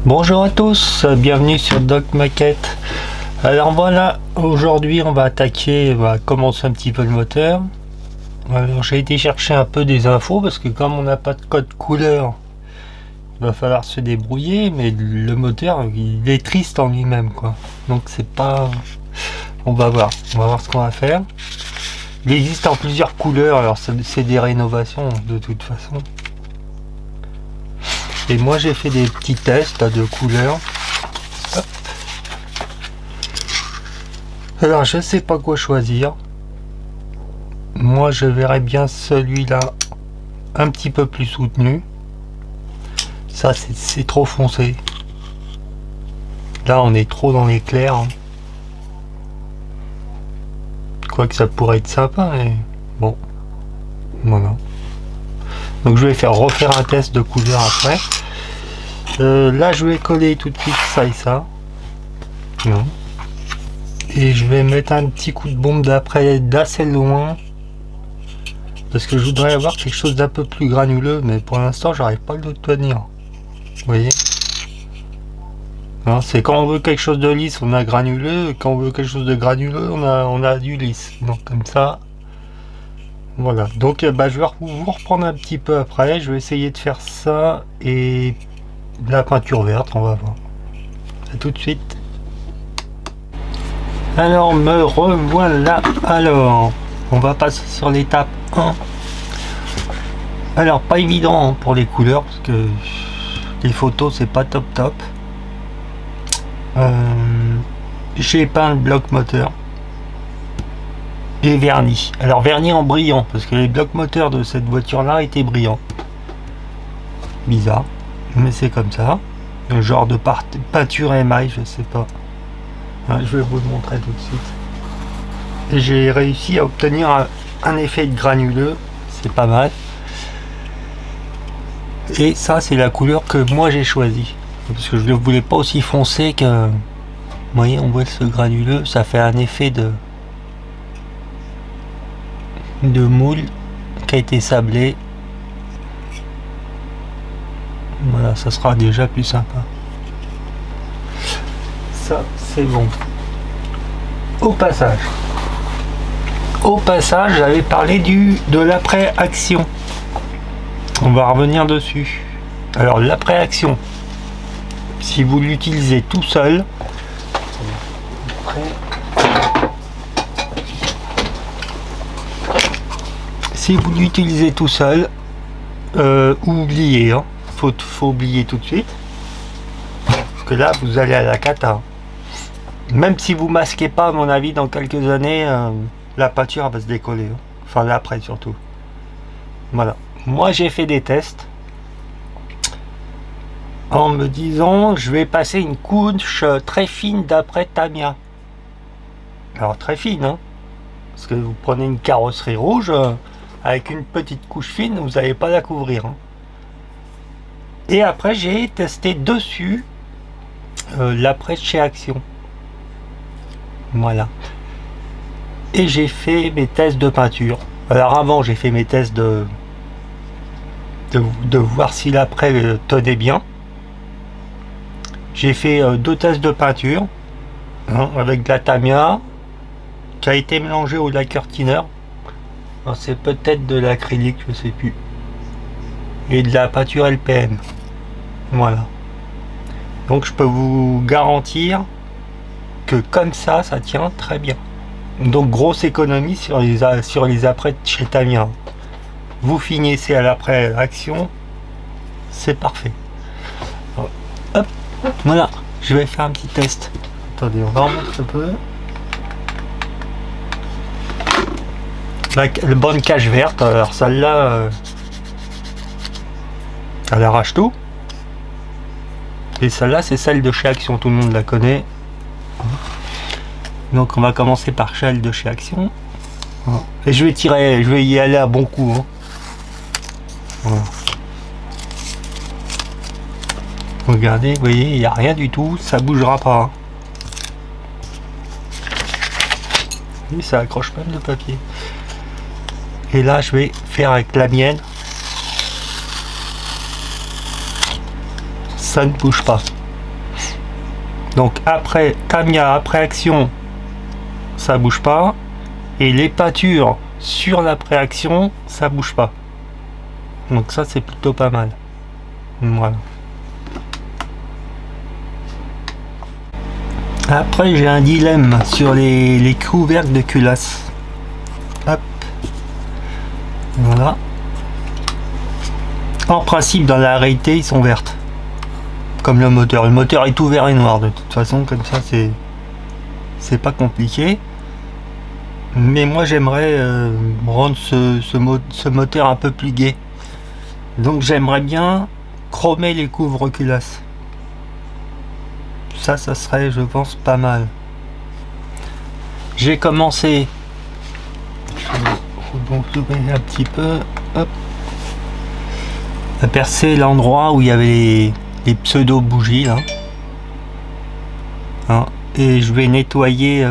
Bonjour à tous, bienvenue sur Doc Maquette. Alors voilà, aujourd'hui on va attaquer, on va commencer un petit peu le moteur. Alors j'ai été chercher un peu des infos parce que comme on n'a pas de code couleur, il va falloir se débrouiller, mais le moteur il est triste en lui-même quoi. Donc c'est pas... on va voir ce qu'on va faire. Il existe en plusieurs couleurs, alors c'est des rénovations de toute façon. Et moi j'ai fait des petits tests de couleurs. Hop. Alors je sais pas quoi choisir. Moi je verrais bien celui-là un petit peu plus soutenu. Ça c'est trop foncé. Là on est trop dans les clairs. Quoique ça pourrait être sympa, mais bon. Voilà. Donc je vais refaire un test de couleur après. Là je vais coller tout de suite ça et ça. Non. Et je vais mettre un petit coup de bombe d'après d'assez loin. Parce que je voudrais avoir quelque chose d'un peu plus granuleux, mais pour l'instant j'arrive pas à le tenir. Vous voyez? C'est quand on veut quelque chose de lisse, on a granuleux, et quand on veut quelque chose de granuleux, on a du lisse. Donc comme ça. Voilà. Donc je vais vous reprendre un petit peu après. Je vais essayer de faire ça et la peinture verte, on va voir. À tout de suite. Alors me revoilà. Alors, on va passer sur l'étape 1. Alors pas évident pour les couleurs parce que les photos c'est pas top. J'ai peint le bloc moteur et verni. Alors verni en brillant parce que les blocs moteurs de cette voiture là étaient brillants. Bizarre, mais c'est comme ça. Le genre de peinture émail, je sais pas. Je vais vous le montrer tout de suite. Et j'ai réussi à obtenir un effet de granuleux, c'est pas mal. Et ça c'est la couleur que moi j'ai choisi parce que je ne voulais pas aussi foncé que... Vous voyez, on voit ce granuleux, ça fait un effet de moule qui a été sablé. Voilà, ça sera déjà plus sympa. Ça c'est bon. Au passage j'avais parlé de l'après-action. On va revenir dessus. Alors l'après-action, si vous l'utilisez tout seul, oubliez, faut oublier tout de suite, parce que là vous allez à la cata. Même si vous masquez pas, à mon avis, dans quelques années, la peinture va se décoller. Enfin l'après surtout. Voilà. Moi j'ai fait des tests en me disant je vais passer une couche très fine d'après Tamiya. Alors très fine, hein, parce que vous prenez une carrosserie rouge avec une petite couche fine, vous n'allez pas la couvrir. Hein. Et après j'ai testé dessus l'après de chez Action. Voilà. Et j'ai fait mes tests de peinture. Alors avant j'ai fait mes tests de voir si l'après tenait bien. J'ai fait 2 tests de peinture avec de la Tamiya qui a été mélangé au lacquer thinner. C'est peut-être de l'acrylique, je sais plus. Et de la peinture LPM. Voilà. Donc je peux vous garantir que comme ça tient très bien. Donc grosse économie sur les après de chez Tamiya. Vous finissez à l'après action, c'est parfait. Hop, voilà, je vais faire un petit test. Attendez, on va remonter un peu. La bonne cache verte, alors celle-là, elle arrache tout. Et celle-là, c'est celle de chez Action, tout le monde la connaît. Donc on va commencer par celle de chez Action. Et je vais y aller à bon coup. Hein. Voilà. Regardez, vous voyez, il n'y a rien du tout, ça bougera pas. Et ça accroche même le papier. Et là, je vais faire avec la mienne. Ça ne bouge pas. Donc après Tamiya, après action, ça bouge pas. Et les pâtures sur l'après-action, ça bouge pas. Donc ça c'est plutôt pas mal. Voilà. Après j'ai un dilemme sur les couvercles de culasse. Hop. Voilà. En principe dans la réalité ils sont vertes. Comme le moteur. Le moteur est tout vert et noir de toute façon, comme ça c'est pas compliqué. Mais moi j'aimerais rendre ce moteur un peu plus gai. Donc j'aimerais bien chromer les couvre-culasses. Ça serait, je pense, pas mal. J'ai commencé. Je vais un petit peu. Hop. À percer l'endroit où il y avait les pseudo bougies là. Hein, et je vais nettoyer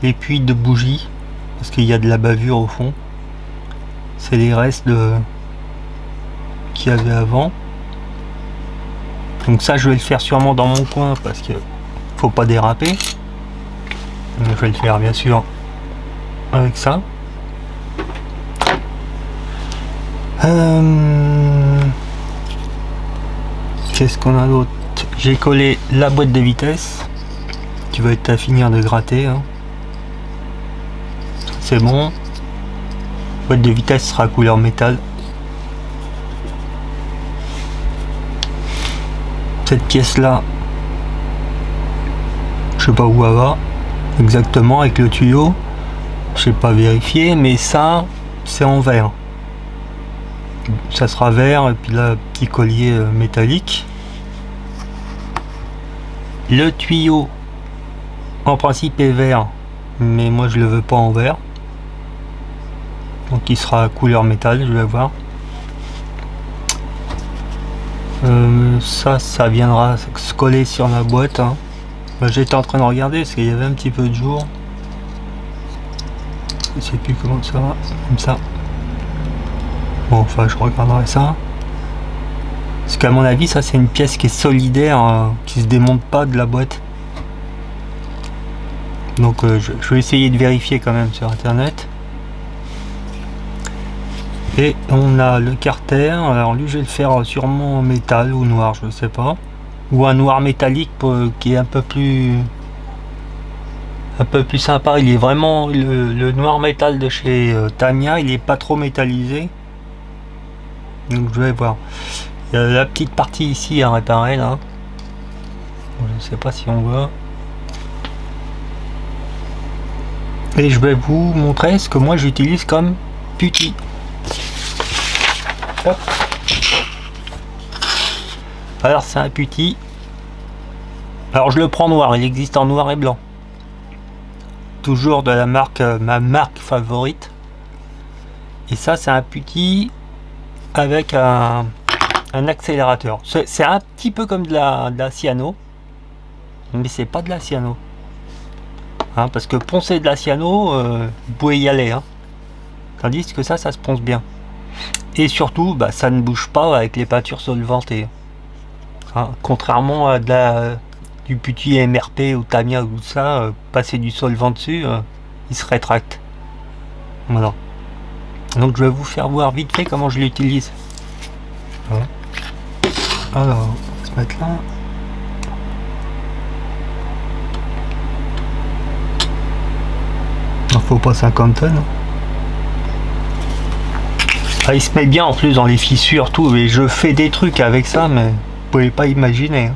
les puits de bougies parce qu'il y a de la bavure au fond. C'est les restes qu'il y avait avant. Donc ça je vais le faire sûrement dans mon coin parce que faut pas déraper. Je vais le faire bien sûr avec ça. Qu'est-ce qu'on a d'autre? J'ai collé la boîte de vitesse qui va être à finir de gratter. Hein. C'est bon. La boîte de vitesse sera couleur métal. Cette pièce là, je sais pas où elle va exactement avec le tuyau. Je sais pas vérifier, mais ça c'est en verre. Ça sera vert et puis là petit collier métallique. Le tuyau en principe est vert, mais moi je le veux pas en vert. Donc il sera couleur métal, je vais voir. Ça viendra se coller sur la boîte. Hein. J'étais en train de regarder parce qu'il y avait un petit peu de jour. Je sais plus comment ça va, comme ça. Bon, enfin, je regarderai ça. Parce qu'à mon avis, ça c'est une pièce qui est solidaire, qui se démonte pas de la boîte. Donc, je vais essayer de vérifier quand même sur internet. Et on a le carter. Alors lui, je vais le faire sûrement en métal ou noir, je ne sais pas. Ou un noir métallique qui est un peu plus sympa. Il est vraiment le noir métal de chez Tamiya. Il est pas trop métallisé. Donc je vais voir. Il y a la petite partie ici à réparer là. Je ne sais pas si on voit. Et je vais vous montrer ce que moi j'utilise comme putty. Hop. Alors c'est un putty. Alors je le prends noir, il existe en noir et blanc. Toujours de la marque, ma marque favorite. Et ça c'est un putty avec un accélérateur. C'est un petit peu comme de la cyano. Mais c'est pas de la cyano. Hein, parce que poncer de la cyano, vous pouvez y aller. Hein. Tandis que ça se ponce bien. Et surtout, bah, ça ne bouge pas avec les peintures solvantées. Hein, contrairement à du putty MRP ou Tamiya ou ça, passer du solvant dessus, il se rétracte. Voilà. Donc je vais vous faire voir vite fait comment je l'utilise. Voilà. Alors, on va se mettre là. Il faut pas 50 tonnes. Ah, il se met bien en plus dans les fissures, tout. Et je fais des trucs avec ça, mais vous pouvez pas imaginer. Hein.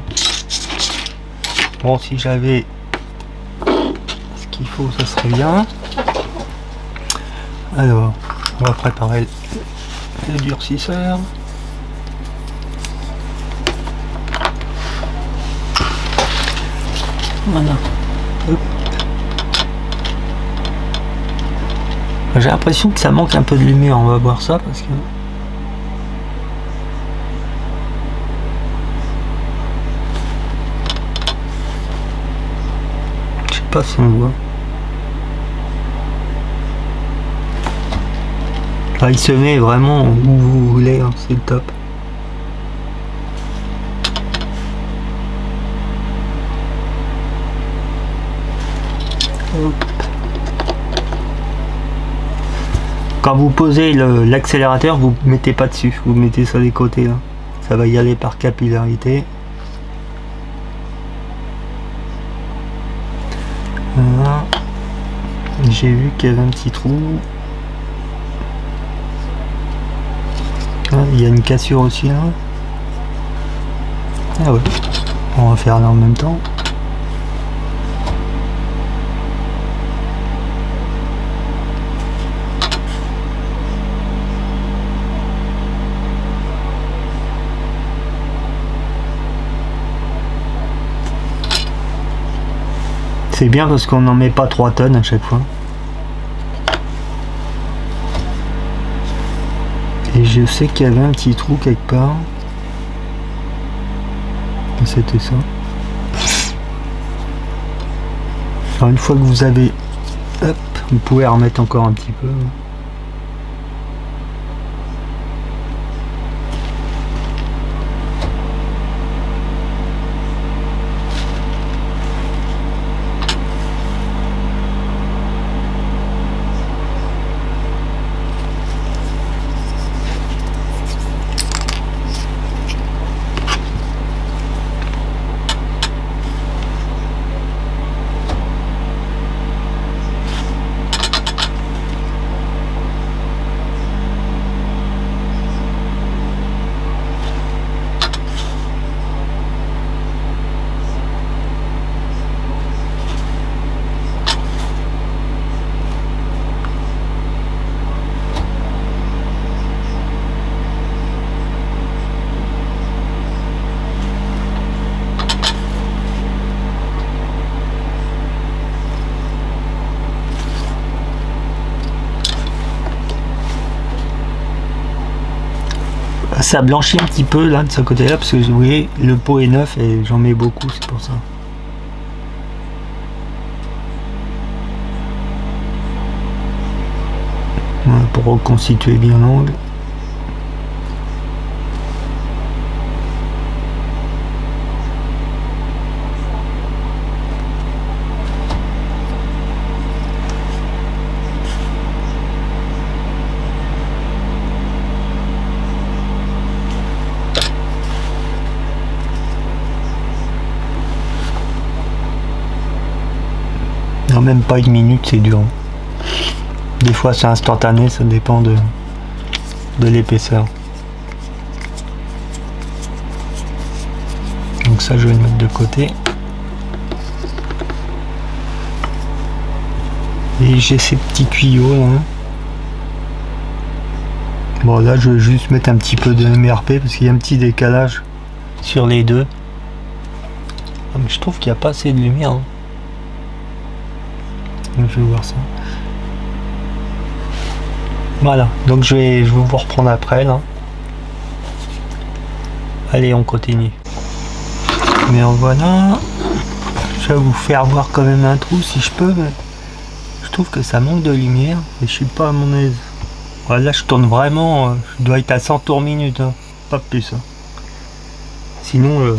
Bon, si j'avais ce qu'il faut, ça serait bien. Alors, on va préparer le durcisseur. Voilà. Hop. J'ai l'impression que ça manque un peu de lumière, on va voir ça parce que... Je sais pas si on voit. Là, il se met vraiment où vous voulez, hein, c'est le top. Hop. Quand vous posez l'accélérateur, vous mettez pas dessus, vous mettez sur les côtés là. Ça va y aller par capillarité. Voilà. J'ai vu qu'il y avait un petit trou. Ah, il y a une cassure aussi là. Ah ouais. On va faire là en même temps. C'est bien parce qu'on n'en met pas 3 tonnes à chaque fois. Et je sais qu'il y avait un petit trou quelque part. C'était ça. Alors une fois que vous avez... Hop, vous pouvez remettre encore un petit peu. Ça blanchit un petit peu là de ce côté là parce que vous voyez le pot est neuf et j'en mets beaucoup, c'est pour ça. Voilà, pour reconstituer bien l'angle. Non, même pas une minute, c'est dur. Des fois c'est instantané, ça dépend de l'épaisseur. Donc ça je vais le mettre de côté. Et j'ai ces petits tuyaux là. Bon là je vais juste mettre un petit peu de MRP parce qu'il y a un petit décalage sur les deux. Ah, mais je trouve qu'il n'y a pas assez de lumière. Hein. Donc, je vais voir ça. Voilà, donc je vais vous reprendre après là. Allez, on continue. Mais en voilà. Je vais vous faire voir quand même un trou si je peux. Mais je trouve que ça manque de lumière et je suis pas à mon aise. Voilà, là je tourne vraiment. Je dois être à 100 tours minute, hein. Pas plus. Hein. Sinon.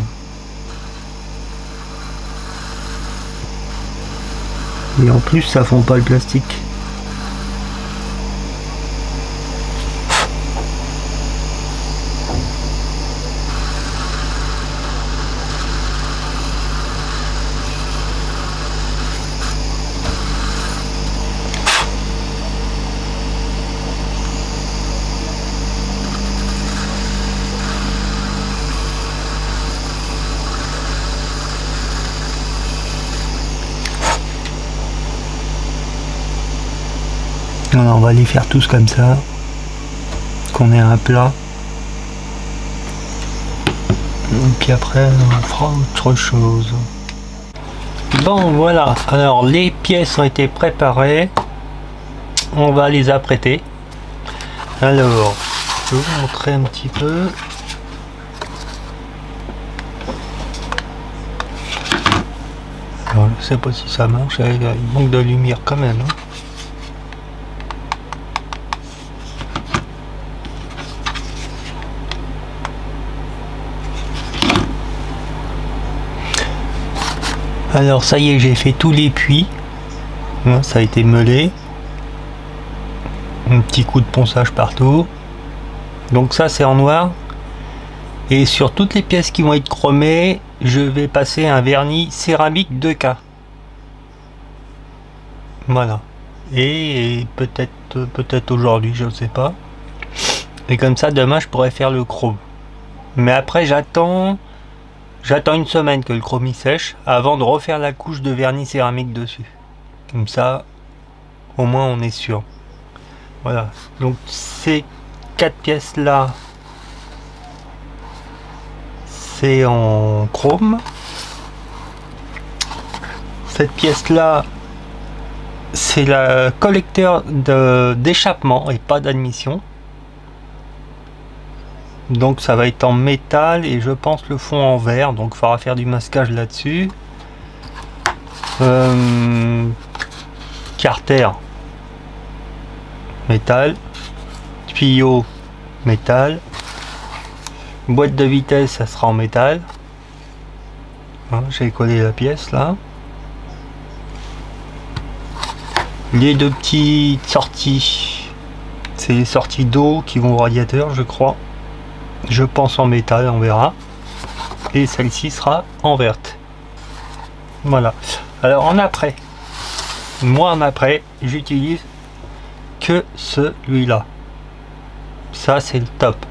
Et en plus ça fond pas le plastique. Alors, on va les faire tous comme ça, qu'on ait un plat. Et puis après, on fera autre chose. Bon, voilà. Alors, les pièces ont été préparées. On va les apprêter. Alors, je vais vous montrer un petit peu. Alors, je sais pas si ça marche. Il manque de lumière quand même. Hein. Alors ça y est, j'ai fait tous les puits. Ça a été meulé. Un petit coup de ponçage partout. Donc ça c'est en noir. Et sur toutes les pièces qui vont être chromées, je vais passer un vernis céramique 2K. Voilà. Et peut-être aujourd'hui, je ne sais pas. Et comme ça demain je pourrais faire le chrome. Mais après j'attends une semaine que le chrome y sèche avant de refaire la couche de vernis céramique dessus. Comme ça, au moins on est sûr. Voilà. Donc ces 4 pièces là, c'est en chrome. Cette pièce là, c'est le collecteur d'échappement et pas d'admission. Donc ça va être en métal et je pense le fond en verre, donc il faudra faire du masquage là-dessus. Carter métal, tuyau métal, boîte de vitesse ça sera en métal. J'ai collé la pièce là. Les deux petites sorties, c'est les sorties d'eau qui vont au radiateur, je crois. Je pense en métal, on verra. Et celle-ci sera en verte. Voilà. Alors en après, moi en après, j'utilise que celui-là. Ça c'est le top.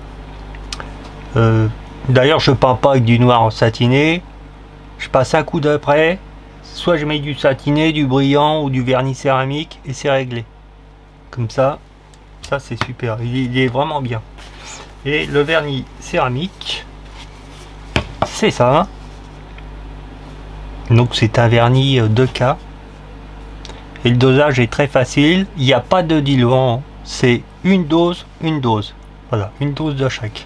D'ailleurs je peins pas avec du noir satiné. Je passe un coup d'après. Soit je mets du satiné, du brillant ou du vernis céramique et c'est réglé. Comme ça c'est super. Il est vraiment bien. Et le vernis céramique, c'est ça. Donc c'est un vernis 2K. Et le dosage est très facile. Il n'y a pas de diluant. C'est une dose. Voilà, une dose de chaque.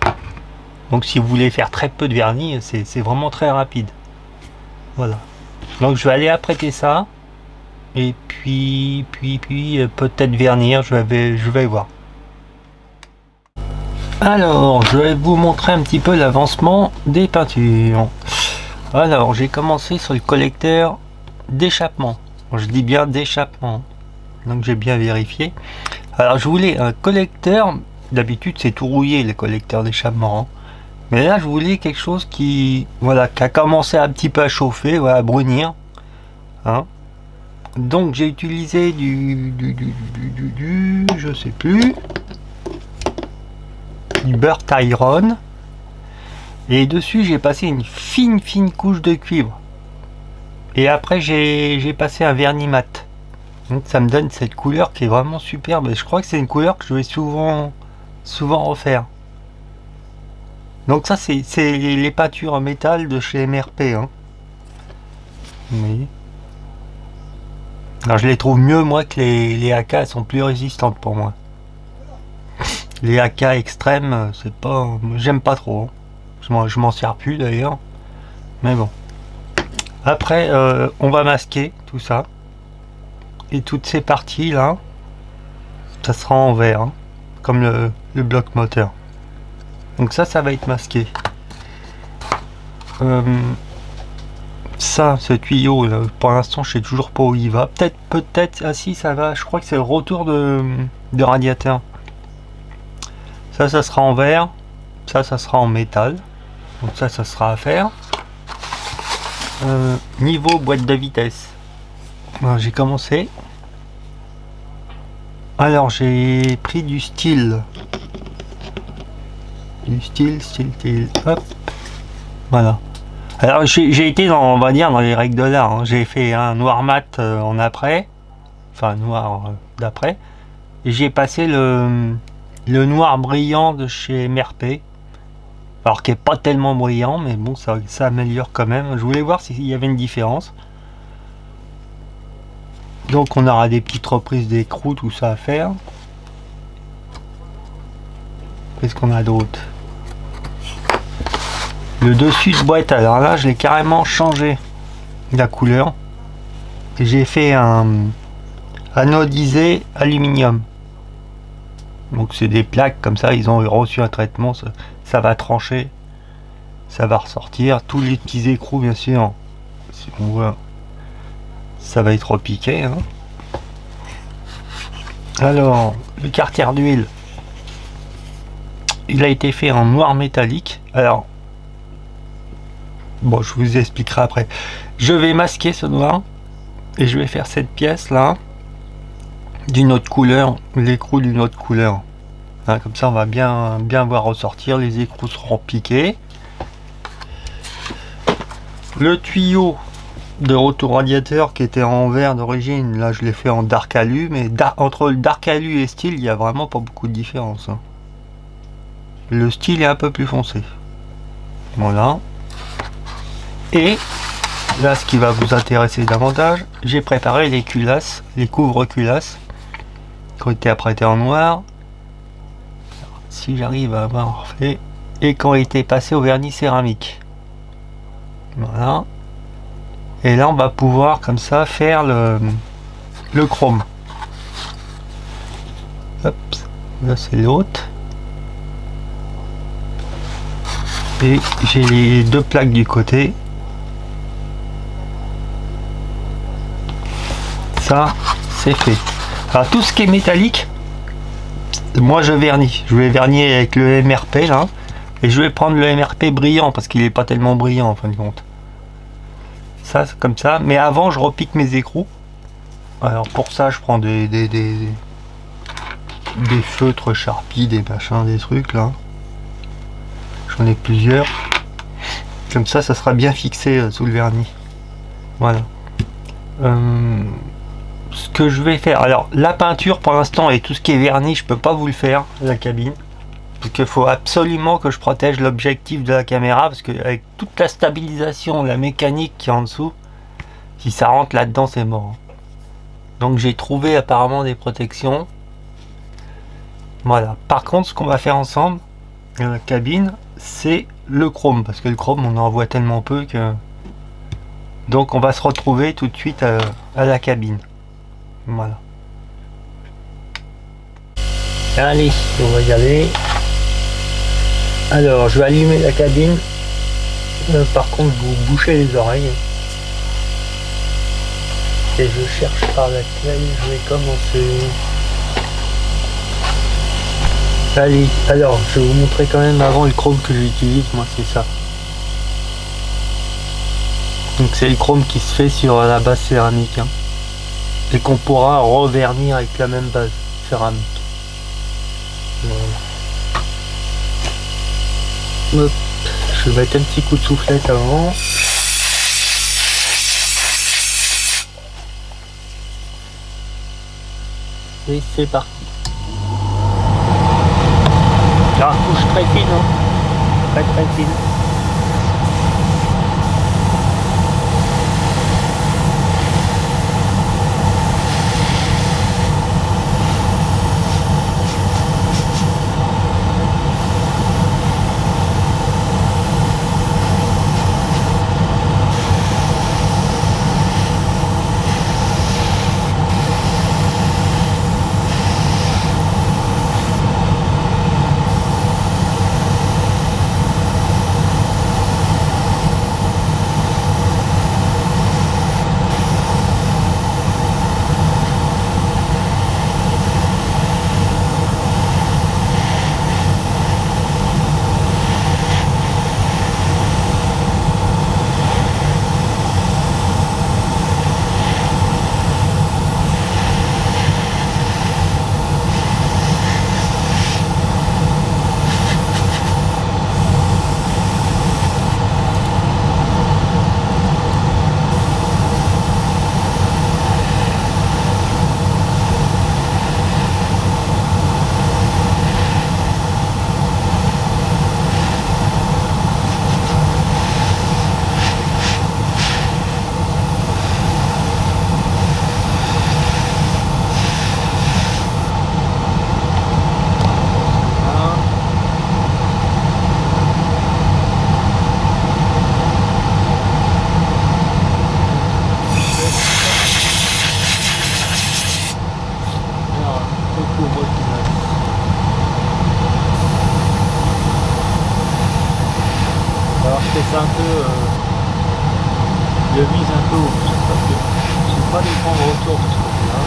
Donc si vous voulez faire très peu de vernis, c'est vraiment très rapide. Voilà. Donc je vais aller apprêter ça. Et puis peut-être vernir, je vais voir. Alors, je vais vous montrer un petit peu l'avancement des peintures. Alors, j'ai commencé sur le collecteur d'échappement. Je dis bien d'échappement. Donc j'ai bien vérifié. Alors je voulais un collecteur. D'habitude c'est tout rouillé les collecteurs d'échappement. Mais là je voulais quelque chose qui a commencé un petit peu à chauffer, à brunir. Donc j'ai utilisé je sais plus, du Burnt Iron. Et dessus j'ai passé une fine couche de cuivre. Et après j'ai passé un vernis mat. Donc ça me donne cette couleur qui est vraiment superbe. Je crois que c'est une couleur que je vais souvent refaire. Donc ça c'est les peintures en métal de chez MRP. Oui. Alors je les trouve mieux moi que les AK, elles sont plus résistantes pour moi. Les AK extrêmes, c'est pas, j'aime pas trop. Je m'en sers plus d'ailleurs. Mais bon. Après on va masquer tout ça. Et toutes ces parties là, ça sera en vert, comme le bloc moteur. Donc ça va être masqué. Ça, ce tuyau là, pour l'instant je sais toujours pas où il va. Peut-être, ah si ça va, je crois que c'est le retour de radiateur. Ça sera en verre, ça sera en métal. Donc ça sera à faire. Niveau boîte de vitesse. J'ai commencé. Alors j'ai pris du style. Hop. Voilà. Alors j'ai été dans, on va dire, dans les règles de l'art. J'ai fait un noir mat en après. Enfin noir d'après. Et j'ai passé le noir brillant de chez MRP. Alors qui est pas tellement brillant, mais bon ça améliore quand même. Je voulais voir s'il y avait une différence. Donc on aura des petites reprises d'écrou, tout ça à faire. Qu'est-ce qu'on a d'autre? Le dessus de boîte, alors là je l'ai carrément changé la couleur. Et j'ai fait un anodisé aluminium. Donc c'est des plaques comme ça, ils ont reçu un traitement, ça va trancher, ça va ressortir. Tous les petits écrous bien sûr, si on voit, ça va être repiqué. Alors, le quartier d'huile, il a été fait en noir métallique. Alors, bon, je vous expliquerai après. Je vais masquer ce noir et je vais faire cette pièce là d'une autre couleur, l'écrou d'une autre couleur. Hein, comme ça, on va bien voir ressortir. Les écrous seront piqués. Le tuyau de retour radiateur qui était en vert d'origine, là je l'ai fait en dark alu, mais entre le dark alu et style, il n'y a vraiment pas beaucoup de différence. Hein. Le style est un peu plus foncé. Voilà. Et là, ce qui va vous intéresser davantage, j'ai préparé les culasses, les couvre-culasses qui ont été apprêtés en noir. Si j'arrive à avoir fait, et qui ont été passés au vernis céramique. Voilà. Et là, on va pouvoir comme ça faire le chrome. Hop, là c'est l'autre. Et j'ai les deux plaques du côté. Ça, c'est fait. Alors tout ce qui est métallique, moi je vernis. Je vais vernir avec le MRP là. Et je vais prendre le MRP brillant parce qu'il n'est pas tellement brillant en fin de compte. Ça, c'est comme ça. Mais avant, je repique mes écrous. Alors pour ça, je prends des feutres Sharpie, des machins, des trucs là. J'en ai plusieurs. Comme ça sera bien fixé sous le vernis. Voilà. Ce que je vais faire, alors la peinture pour l'instant et tout ce qui est vernis, je peux pas vous le faire, la cabine. Parce qu'il faut absolument que je protège l'objectif de la caméra, parce que avec toute la stabilisation, la mécanique qui est en dessous, si ça rentre là-dedans, c'est mort. Donc j'ai trouvé apparemment des protections. Voilà. Par contre, ce qu'on va faire ensemble, la cabine, c'est le chrome, parce que le chrome, on en voit tellement peu que... Donc on va se retrouver tout de suite à la cabine. Voilà. Allez, on va y aller. Alors, je vais allumer la cabine. Par contre, vous bouchez les oreilles. Et je cherche par laquelle je vais commencer. Allez, alors, je vais vous montrer quand même avant le chrome que j'utilise. Moi, c'est ça. Donc, c'est le chrome qui se fait sur la base céramique. Hein, et qu'on pourra revernir avec la même base céramique. Voilà. Hop. Je vais mettre un petit coup de soufflette avant. Et c'est parti. La couche très fine, hein. Très très fine. Alors je fais ça un peu, je vise un peu au parce que je n'ai pas des grands retours de ce côté-là.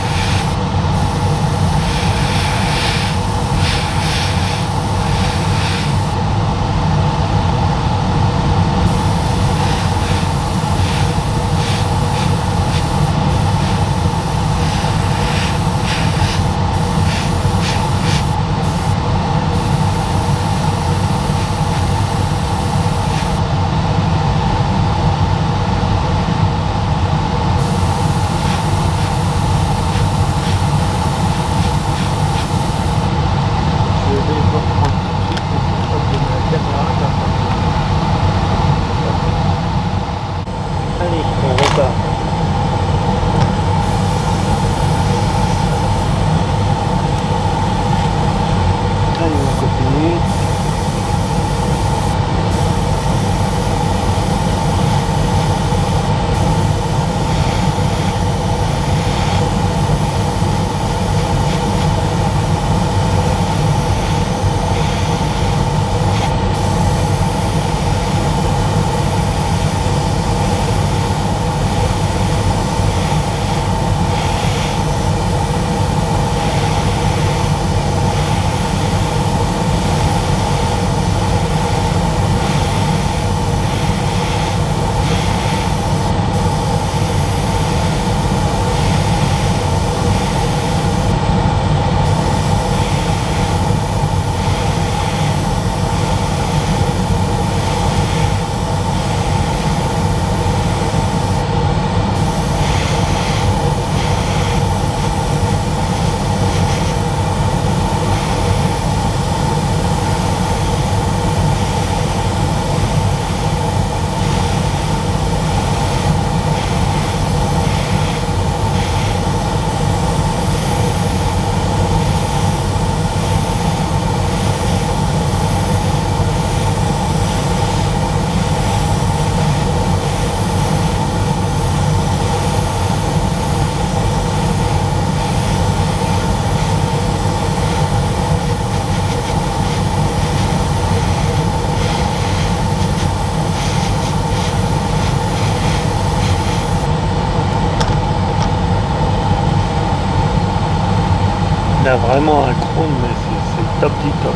a vraiment un chrome, mais c'est top du top.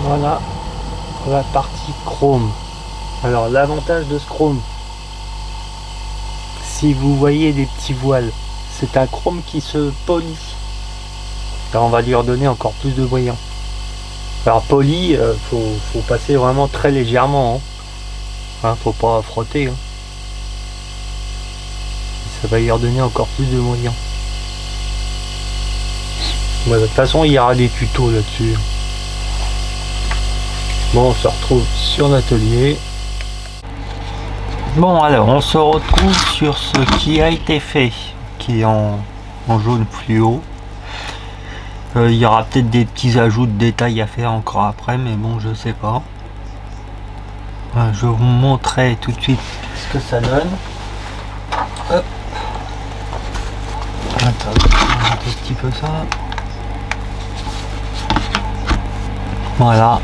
Voilà pour la partie chrome. Alors l'avantage de ce chrome, si vous voyez des petits voiles, c'est un chrome qui se polit. Là, on va lui redonner encore plus de brillant. Alors poli, faut passer vraiment très légèrement, hein. Faut pas frotter, hein. Ça va lui redonner encore plus de brillant. Bon, de toute façon il y aura des tutos là-dessus. Bon, on se retrouve sur l'atelier. Bon, alors on se retrouve sur ce qui a été fait, qui est en jaune fluo. Il y aura peut-être des petits ajouts de détails à faire encore après, mais bon, je sais pas. Je vous montrerai tout de suite ce que ça donne. Hop. Attends, un petit peu ça. Voilà.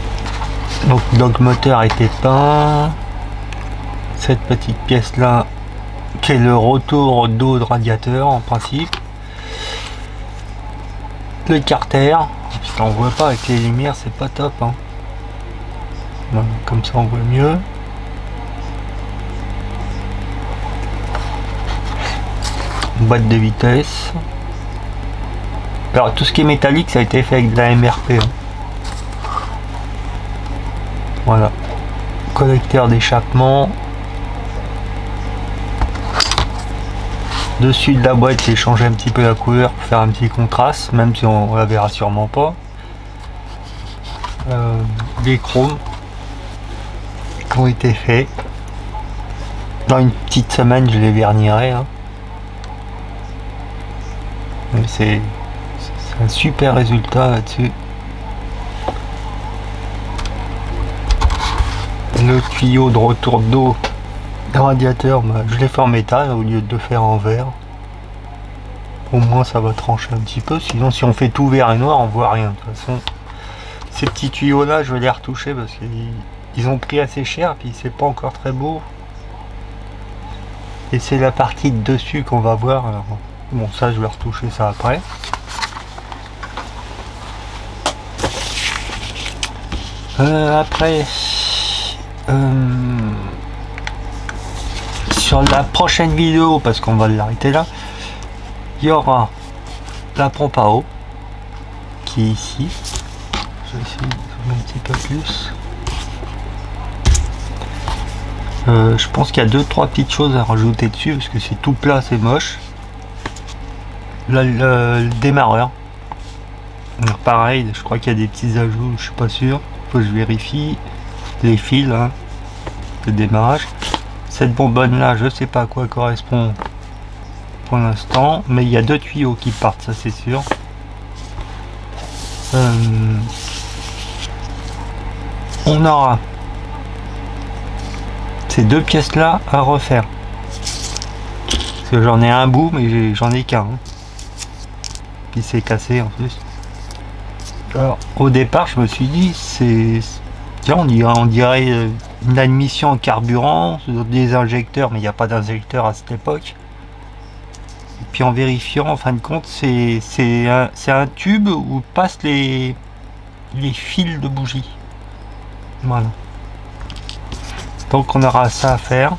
Donc le moteur est éteint. Cette petite pièce là, qui est le retour d'eau de radiateur en principe. Le carter, putain, on voit pas avec les lumières, c'est pas top, hein. Voilà, comme ça on voit mieux. Boîte de vitesse. Alors tout ce qui est métallique, ça a été fait avec de la MRP, hein. Voilà, collecteur d'échappement. Dessus de la boîte, j'ai changé un petit peu la couleur pour faire un petit contraste, même si on la verra sûrement pas. Des chromes qui ont été faits. Dans une petite semaine, je les vernirai, hein. C'est un super résultat là-dessus. Le tuyau de retour d'eau radiateur, bah, je l'ai fait en métal au lieu de le faire en verre. Au moins ça va trancher un petit peu, sinon si on fait tout vert et noir on voit rien. De toute façon, ces petits tuyaux là je vais les retoucher parce qu'ils ont pris assez cher, puis c'est pas encore très beau. Et c'est la partie de dessus qu'on va voir. Alors, bon, ça je vais retoucher ça après. Après, sur la prochaine vidéo, parce qu'on va l'arrêter là, il y aura la pompe à eau qui est ici. Je vais essayer de zoomer un petit peu plus. Je pense qu'il y a 2-3 petites choses à rajouter dessus parce que c'est tout plat, c'est moche. Là, le démarreur. Donc, pareil, je crois qu'il y a des petits ajouts, je suis pas sûr. Faut que je vérifie les fils hein, de démarrage. Cette bonbonne là, je sais pas à quoi elle correspond pour l'instant, mais il y a 2 tuyaux qui partent, ça c'est sûr. On aura ces 2 pièces là à refaire. Parce que j'en ai un bout, mais j'en ai qu'un. Hein. Puis c'est cassé en plus. Alors au départ, je me suis dit, tiens, on dirait une admission en carburant, des injecteurs, mais il n'y a pas d'injecteur à cette époque. Et puis en vérifiant, en fin de compte, c'est un tube où passent les fils de bougie. Voilà. Donc on aura ça à faire.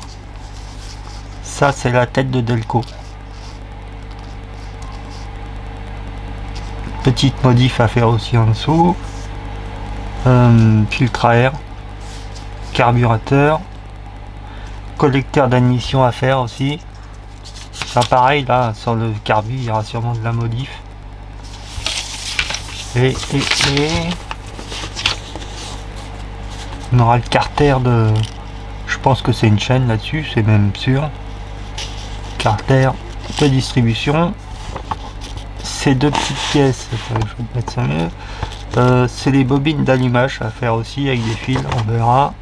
Ça c'est la tête de Delco. Petite modif à faire aussi en dessous. Filtre à air. Carburateur. Collecteur d'admission à faire aussi. Ça pareil là, sur le carbu, il y aura sûrement de la modif. Et on aura le carter de... Je pense que c'est une chaîne là-dessus, c'est même sûr. Carter de distribution. Ces 2 petites pièces, je vais mettre ça mieux. C'est les bobines d'allumage à faire aussi avec des fils, on verra.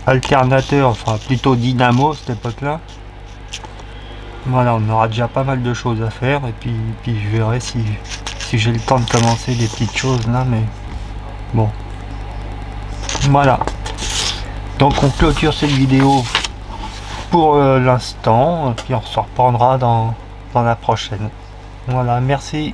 Alternateur, enfin plutôt dynamo cette époque là. Voilà, on aura déjà pas mal de choses à faire et puis je verrai si j'ai le temps de commencer des petites choses là, mais bon. Voilà. Donc on clôture cette vidéo pour l'instant, puis on se reprendra dans la prochaine. Voilà, merci.